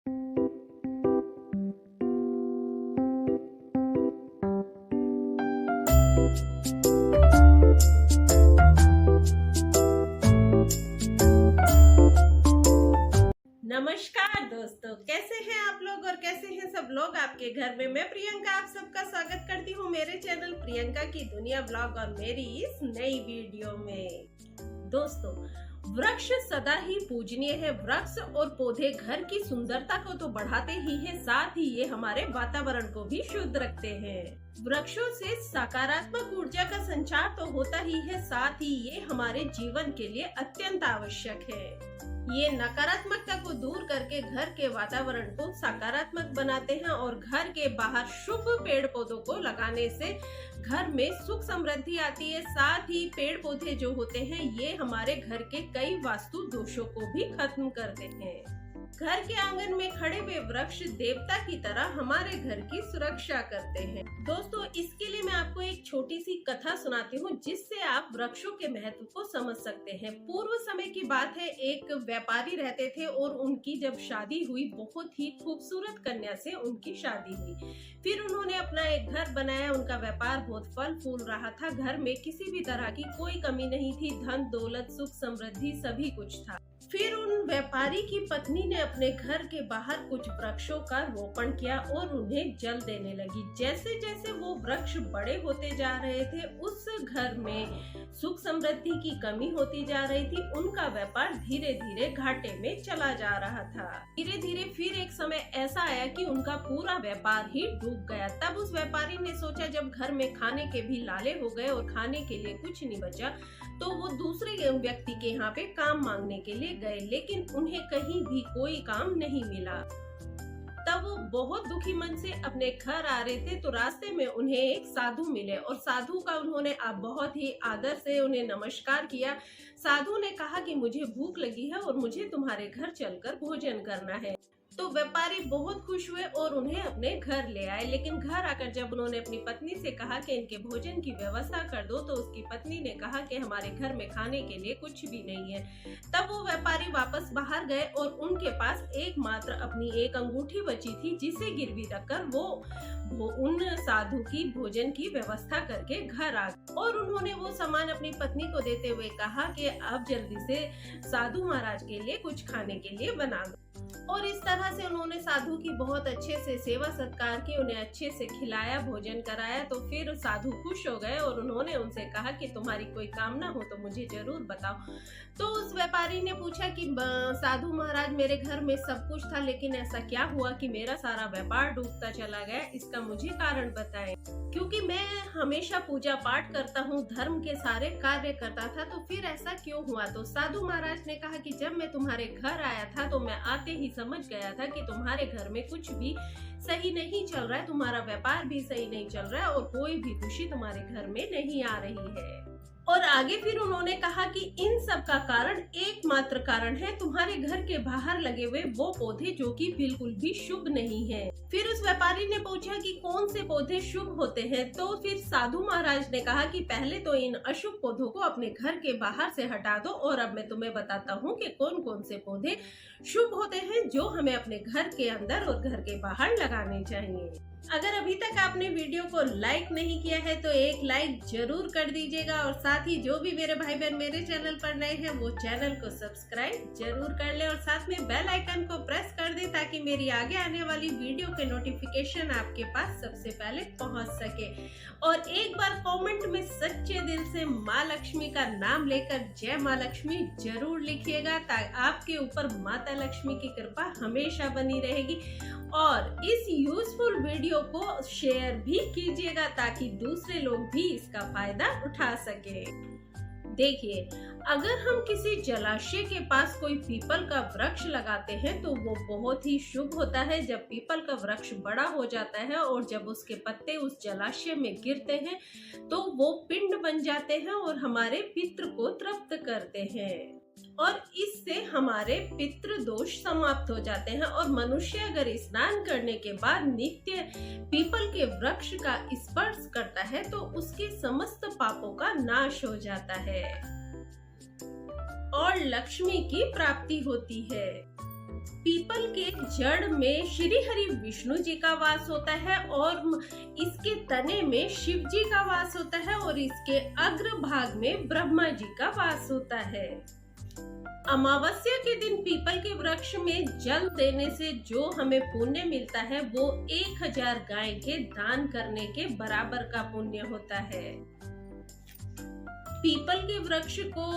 नमस्कार दोस्तों, कैसे हैं आप लोग और कैसे हैं सब लोग आपके घर में। मैं प्रियंका आप सबका स्वागत करती हूँ मेरे चैनल प्रियंका की दुनिया ब्लॉग और मेरी इस नई वीडियो में। दोस्तों, वृक्ष सदा ही पूजनीय है। वृक्ष और पौधे घर की सुंदरता को तो बढ़ाते ही हैं, साथ ही ये हमारे वातावरण को भी शुद्ध रखते हैं। वृक्षों से सकारात्मक ऊर्जा का संचार तो होता ही है, साथ ही ये हमारे जीवन के लिए अत्यंत आवश्यक है। ये नकारात्मकता को दूर करके घर के वातावरण को सकारात्मक बनाते हैं और घर के बाहर शुभ पेड़ पौधों को लगाने से घर में सुख समृद्धि आती है। साथ ही पेड़ पौधे जो होते हैं ये हमारे घर के कई वास्तु दोषों को भी खत्म करते हैं। घर के आंगन में खड़े हुए वृक्ष देवता की तरह हमारे घर की सुरक्षा करते हैं। दोस्तों, इसके लिए मैं आपको एक छोटी सी कथा सुनाती हूँ जिससे आप वृक्षों के महत्व को समझ सकते हैं। पूर्व समय की बात है, एक व्यापारी रहते थे और उनकी जब शादी हुई, बहुत ही खूबसूरत कन्या से उनकी शादी हुई। फिर उन्होंने अपना एक घर बनाया। उनका व्यापार बहुत फल फूल रहा था। घर में किसी भी तरह की कोई कमी नहीं थी। धन दौलत सुख समृद्धि सभी कुछ था। फिर उन व्यापारी की पत्नी ने अपने घर के बाहर कुछ वृक्षों का रोपण किया और उन्हें जल देने लगी। जैसे जैसे वो वृक्ष बड़े होते जा रहे थे, उस घर में सुख समृद्धि की कमी होती जा रही थी। उनका व्यापार धीरे धीरे घाटे में चला जा रहा था। धीरे धीरे फिर एक समय ऐसा आया कि उनका पूरा व्यापार ही डूब गया। तब उस व्यापारी ने सोचा, जब घर में खाने के भी लाले हो गए और खाने के लिए कुछ नहीं बचा, तो वो दूसरे व्यक्ति के यहाँ पे काम मांगने के लिए गए, लेकिन उन्हें कहीं भी कोई काम नहीं मिला। तब वो बहुत दुखी मन से अपने घर आ रहे थे, तो रास्ते में उन्हें एक साधु मिले और साधु का उन्होंने बहुत ही आदर से उन्हें नमस्कार किया। साधु ने कहा कि मुझे भूख लगी है और मुझे तुम्हारे घर चलकर भोजन करना है। तो व्यापारी बहुत खुश हुए और उन्हें अपने घर ले आए। लेकिन घर आकर जब उन्होंने अपनी पत्नी से कहा कि इनके भोजन की व्यवस्था कर दो, तो उसकी पत्नी ने कहा कि हमारे घर में खाने के लिए कुछ भी नहीं है। तब वो व्यापारी वापस बाहर गए और उनके पास एकमात्र अपनी एक अंगूठी बची थी, जिसे गिरवी रखकर वो उन साधु की भोजन की व्यवस्था करके घर आ गए। और उन्होंने वो सामान अपनी पत्नी को देते हुए कहा कि अब जल्दी से साधु महाराज के लिए कुछ खाने के लिए बना दो। और इस तरह से उन्होंने साधु की बहुत अच्छे से सेवा सत्कार की, उन्हें अच्छे से खिलाया, भोजन कराया। तो फिर साधु खुश हो गए और उन्होंने उनसे कहा कि तुम्हारी कोई कामना हो तो मुझे जरूर बताओ। तो उस व्यापारी ने पूछा कि साधु महाराज, मेरे घर में सब कुछ था, लेकिन ऐसा क्या हुआ कि मेरा सारा व्यापार डूबता चला गया? इसका मुझे कारण बताएं। क्योंकि मैं हमेशा पूजा पाठ करता हूँ, धर्म के सारे कार्य करता था, तो फिर ऐसा क्यों हुआ? तो साधु महाराज ने कहा कि जब मैं तुम्हारे घर आया था तो मैं आते ही समझ गया था कि तुम्हारे घर में कुछ भी सही नहीं चल रहा है, तुम्हारा व्यापार भी सही नहीं चल रहा है और कोई भी खुशी तुम्हारे घर में नहीं आ रही है। और आगे फिर उन्होंने कहा कि इन सब का कारण एकमात्र कारण है तुम्हारे घर के बाहर लगे हुए वो पौधे, जो कि बिल्कुल भी शुभ नहीं है। फिर उस व्यापारी ने पूछा कि कौन से पौधे शुभ होते हैं? तो फिर साधु महाराज ने कहा कि पहले तो इन अशुभ पौधों को अपने घर के बाहर से हटा दो, और अब मैं तुम्हें बताता हूँ कि कौन कौन से पौधे शुभ होते हैं जो हमें अपने घर के अंदर और घर के बाहर लगाने चाहिए। अगर अभी तक आपने वीडियो को लाइक नहीं किया है तो एक लाइक जरूर कर दीजिएगा, और साथ ही जो भी मेरे भाई बहन मेरे चैनल पर नए हैं वो चैनल को सब्सक्राइब जरूर कर ले और साथ में बेल आइकन को प्रेस कर दे, ताकि मेरी आगे आने वाली वीडियो के नोटिफिकेशन आपके पास सबसे पहले पहुंच सके। और एक बार कमेंट में सच्चे दिल से माँ लक्ष्मी का नाम लेकर जय माँ लक्ष्मी जरूर लिखिएगा, ताकि आपके ऊपर माता लक्ष्मी की कृपा हमेशा बनी रहेगी। और इस यूजफुल वीडियो को शेयर भी कीजिएगा ताकि दूसरे लोग भी इसका फायदा उठा सके। देखिए, अगर हम किसी जलाशय के पास कोई पीपल का वृक्ष लगाते हैं तो वो बहुत ही शुभ होता है। जब पीपल का वृक्ष बड़ा हो जाता है और जब उसके पत्ते उस जलाशय में गिरते हैं तो वो पिंड बन जाते हैं और हमारे पितृ को तृप्त करते हैं, और इससे हमारे पितृ दोष समाप्त हो जाते हैं। और मनुष्य अगर स्नान करने के बाद नित्य पीपल के वृक्ष का स्पर्श करता है तो उसके समस्त पापों का नाश हो जाता है और लक्ष्मी की प्राप्ति होती है। पीपल के जड़ में श्री हरि विष्णु जी का वास होता है और इसके तने में शिव जी का वास होता है और इसके अग्र भाग में ब्रह्मा जी का वास होता है। अमावस्या के दिन पीपल के वृक्ष में जल देने से जो हमें पुण्य मिलता है वो 1000 गाय के दान करने के बराबर का पुण्य होता है। पीपल के वृक्ष को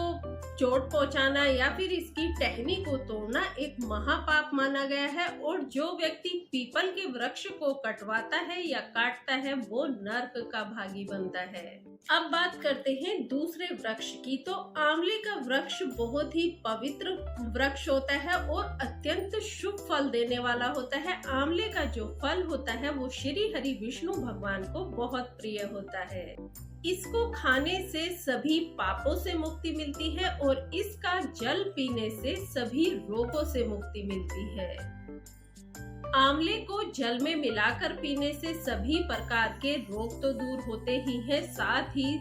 चोट पहुंचाना या फिर इसकी टहनी को तोड़ना एक महापाप माना गया है और जो व्यक्ति पीपल के वृक्ष को कटवाता है या काटता है वो नर्क का भागी बनता है। अब बात करते हैं दूसरे वृक्ष की। तो आंवले का वृक्ष बहुत ही पवित्र वृक्ष होता है और अत्यंत शुभ फल देने वाला होता है। आंवले का जो फल होता है वो श्री हरि विष्णु भगवान को बहुत प्रिय होता है। इसको खाने से सभी पापों से मुक्ति मिलती है और इसका जल पीने से सभी रोगों से मुक्ति मिलती है। आंवले को जल में मिलाकर पीने से सभी प्रकार के रोग तो दूर होते ही हैं, साथ ही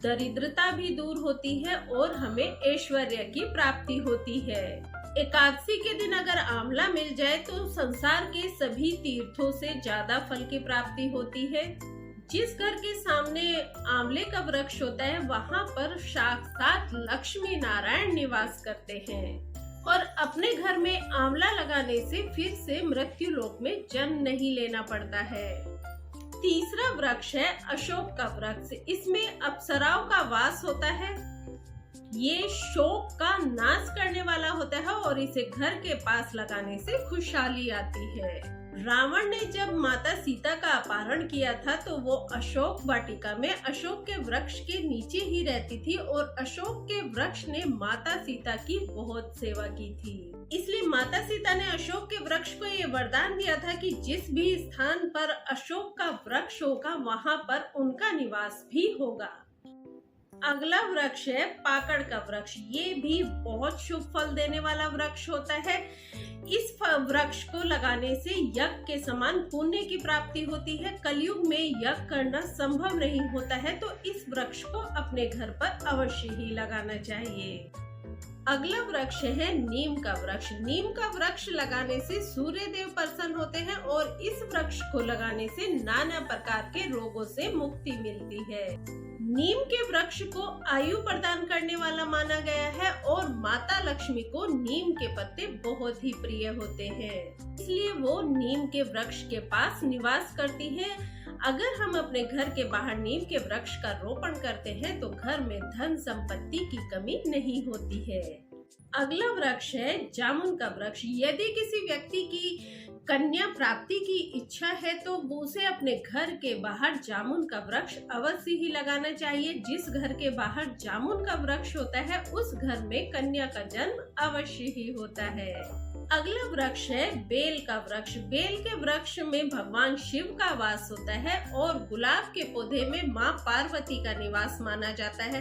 दरिद्रता भी दूर होती है और हमें ऐश्वर्य की प्राप्ति होती है। एकादशी के दिन अगर आंवला मिल जाए तो संसार के सभी तीर्थों से ज्यादा फल की प्राप्ति होती है। जिस घर के सामने आंवले का वृक्ष होता है वहाँ पर साक्षात लक्ष्मी नारायण निवास करते हैं और अपने घर में आंवला लगाने से फिर से मृत्यु लोक में जन्म नहीं लेना पड़ता है। तीसरा वृक्ष है अशोक का वृक्ष। इसमें अप्सराओं का वास होता है। ये शोक का नाश करने वाला होता है और इसे घर के पास लगाने से खुशहाली आती है। रावण ने जब माता सीता का अपहरण किया था तो वो अशोक वाटिका में अशोक के वृक्ष के नीचे ही रहती थी और अशोक के वृक्ष ने माता सीता की बहुत सेवा की थी। इसलिए माता सीता ने अशोक के वृक्ष को ये वरदान दिया था कि जिस भी स्थान पर अशोक का वृक्ष होगा वहाँ पर उनका निवास भी होगा। अगला वृक्ष है पाकड़ का वृक्ष। ये भी बहुत शुभ फल देने वाला वृक्ष होता है। इस वृक्ष को लगाने से यज्ञ के समान पुण्य की प्राप्ति होती है। कलयुग में यज्ञ करना संभव नहीं होता है तो इस वृक्ष को अपने घर पर अवश्य ही लगाना चाहिए। अगला वृक्ष है नीम का वृक्ष। नीम का वृक्ष लगाने से सूर्य देव प्रसन्न होते हैं और इस वृक्ष को लगाने से नाना प्रकार के रोगों से मुक्ति मिलती है। नीम के वृक्ष को आयु प्रदान करने वाला माना गया है और माता लक्ष्मी को नीम के पत्ते बहुत ही प्रिय होते हैं, इसलिए वो नीम के वृक्ष के पास निवास करती हैं। अगर हम अपने घर के बाहर नीम के वृक्ष का रोपण करते हैं तो घर में धन संपत्ति की कमी नहीं होती है। अगला वृक्ष है जामुन का वृक्ष। यदि किसी व्यक्ति की कन्या प्राप्ति की इच्छा है तो उसे अपने घर के बाहर जामुन का वृक्ष अवश्य ही लगाना चाहिए। जिस घर के बाहर जामुन का वृक्ष होता है उस घर में कन्या का जन्म अवश्य ही होता है। अगला वृक्ष है बेल का वृक्ष। बेल के वृक्ष में भगवान शिव का वास होता है और गुलाब के पौधे में माँ पार्वती का निवास माना जाता है।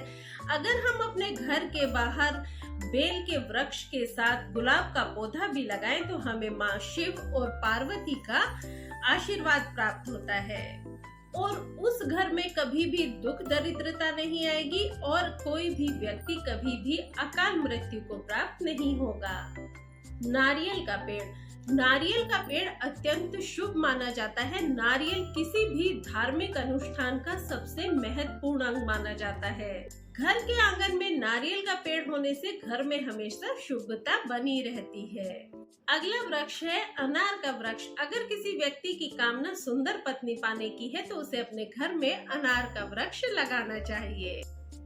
अगर हम अपने घर के बाहर बेल के वृक्ष के साथ गुलाब का पौधा भी लगाएं तो हमें माँ शिव और पार्वती का आशीर्वाद प्राप्त होता है और उस घर में कभी भी दुख दरिद्रता नहीं आएगी और कोई भी व्यक्ति कभी भी अकाल मृत्यु को प्राप्त नहीं होगा। नारियल का पेड़। नारियल का पेड़ अत्यंत शुभ माना जाता है। नारियल किसी भी धार्मिक अनुष्ठान का सबसे महत्वपूर्ण अंग माना जाता है। घर के आंगन में नारियल का पेड़ होने से घर में हमेशा शुभता बनी रहती है। अगला वृक्ष है अनार का वृक्ष। अगर किसी व्यक्ति की कामना सुंदर पत्नी पाने की है तो उसे अपने घर में अनार का वृक्ष लगाना चाहिए।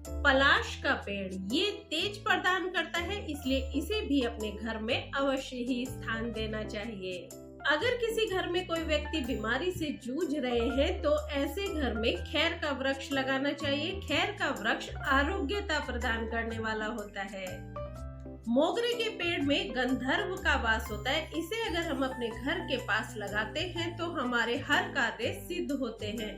पलाश का पेड़ ये तेज प्रदान करता है, इसलिए इसे भी अपने घर में अवश्य ही स्थान देना चाहिए। अगर किसी घर में कोई व्यक्ति बीमारी से जूझ रहे हैं तो ऐसे घर में खैर का वृक्ष लगाना चाहिए। खैर का वृक्ष आरोग्यता प्रदान करने वाला होता है। मोगरे के पेड़ में गंधर्व का वास होता है। इसे अगर हम अपने घर के पास लगाते हैं तो हमारे हर कार्य सिद्ध होते हैं।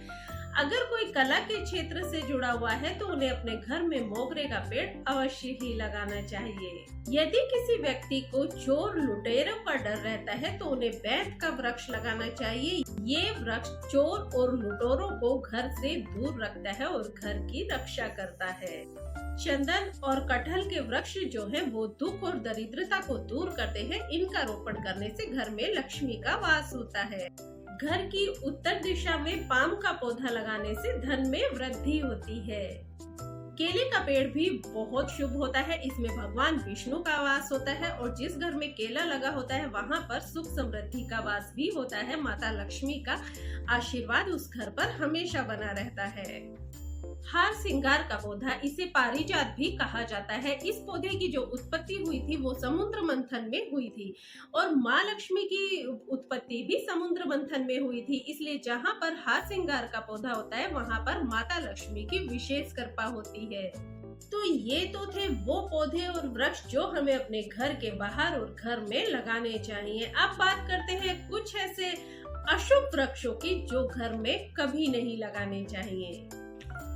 अगर कोई कला के क्षेत्र से जुड़ा हुआ है तो उन्हें अपने घर में मोगरे का पेड़ अवश्य ही लगाना चाहिए। यदि किसी व्यक्ति को चोर लुटेरों का डर रहता है तो उन्हें बैत का वृक्ष लगाना चाहिए। ये वृक्ष चोर और लुटेरों को घर से दूर रखता है और घर की रक्षा करता है। चंदन और कटहल के वृक्ष जो हैं वो दुख और दरिद्रता को दूर करते हैं। इनका रोपण करने से घर में लक्ष्मी का वास होता है। घर की उत्तर दिशा में पाम का पौधा लगाने से धन में वृद्धि होती है। केले का पेड़ भी बहुत शुभ होता है। इसमें भगवान विष्णु का वास होता है और जिस घर में केला लगा होता है वहाँ पर सुख समृद्धि का वास भी होता है। माता लक्ष्मी का आशीर्वाद उस घर पर हमेशा बना रहता है। हार श्रृंगार का पौधा, इसे पारिजात भी कहा जाता है। इस पौधे की जो उत्पत्ति हुई थी वो समुद्र मंथन में हुई थी और माँ लक्ष्मी की उत्पत्ति भी समुद्र मंथन में हुई थी। इसलिए जहाँ पर हार श्रृंगार का पौधा होता है वहाँ पर माता लक्ष्मी की विशेष कृपा होती है। तो ये तो थे वो पौधे और वृक्ष जो हमें अपने घर के बाहर और घर में लगाने चाहिए। अब बात करते हैं कुछ ऐसे अशुभ वृक्षों की जो घर में कभी नहीं लगाने चाहिए।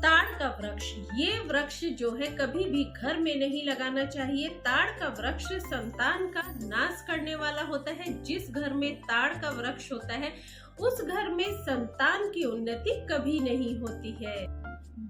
ताड़ का वृक्ष, ये वृक्ष जो है कभी भी घर में नहीं लगाना चाहिए। ताड़ का वृक्ष संतान का नाश करने वाला होता है। जिस घर में ताड़ का वृक्ष होता है उस घर में संतान की उन्नति कभी नहीं होती है।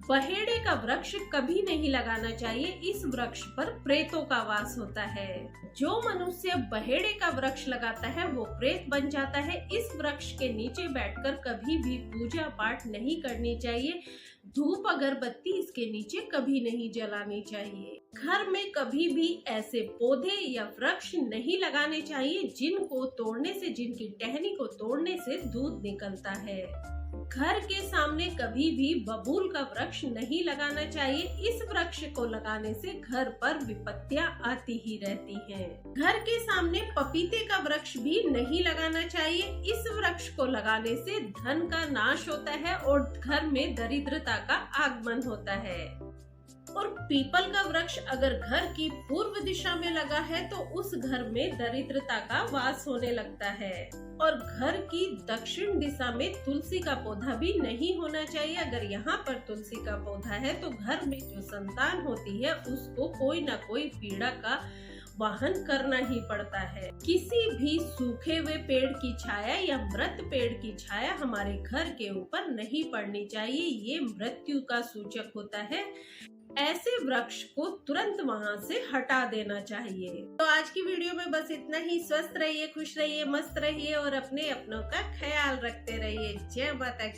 बहेड़े का वृक्ष कभी नहीं लगाना चाहिए। इस वृक्ष पर प्रेतों का वास होता है। जो मनुष्य बहेड़े का वृक्ष लगाता है वो प्रेत बन जाता है। इस वृक्ष के नीचे बैठकर कभी भी पूजा पाठ नहीं करनी चाहिए। धूप अगरबत्ती इसके नीचे कभी नहीं जलानी चाहिए। घर में कभी भी ऐसे पौधे या वृक्ष नहीं लगाने चाहिए जिनको तोड़ने से, जिनकी टहनी को तोड़ने से दूध निकलता है। घर के सामने कभी भी बबूल का वृक्ष नहीं लगाना चाहिए। इस वृक्ष को लगाने से घर पर विपत्तियां आती ही रहती हैं। घर के सामने पपीते का वृक्ष भी नहीं लगाना चाहिए। इस वृक्ष को लगाने से धन का नाश होता है और घर में दरिद्रता का आगमन होता है। और पीपल का वृक्ष अगर घर की पूर्व दिशा में लगा है तो उस घर में दरिद्रता का वास होने लगता है। और घर की दक्षिण दिशा में तुलसी का पौधा भी नहीं होना चाहिए। अगर यहाँ पर तुलसी का पौधा है तो घर में जो संतान होती है उसको कोई ना कोई पीड़ा का वाहन करना ही पड़ता है। किसी भी सूखे हुए पेड़ की छाया या मृत पेड़ की छाया हमारे घर के ऊपर नहीं पड़नी चाहिए। ये मृत्यु का सूचक होता है। ऐसे वृक्ष को तुरंत वहां से हटा देना चाहिए। तो आज की वीडियो में बस इतना ही। स्वस्थ रहिए, खुश रहिए, मस्त रहिए और अपने अपनों का ख्याल रखते रहिए। जय माता की।